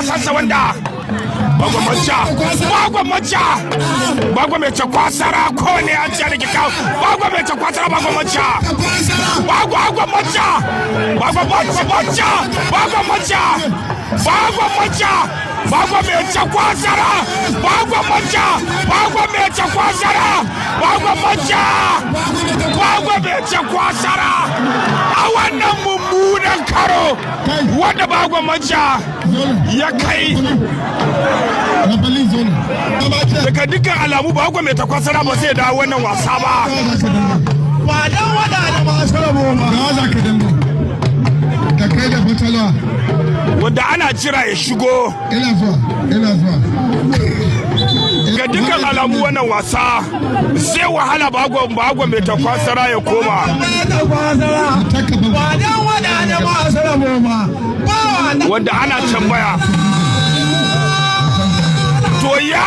wasansa wanda bagwa mai takwasara ko ne an ce da kika bagwa mai takwasara bagwa macha bagwa mai takwasara a wannan mummunan karo wanda bagwa macha ya kai daga dukkan alamu bagwa mai takwasara ba sai da wannan wasa ba dan wada da masu rabo ma ga za ka dambe da kai da fatala wanda ana jira ya shigo ina zuwa ga dukkan alamu wannan wasa sai wahala bagwa mai takwasara ya koma wanda ana tambaya to ya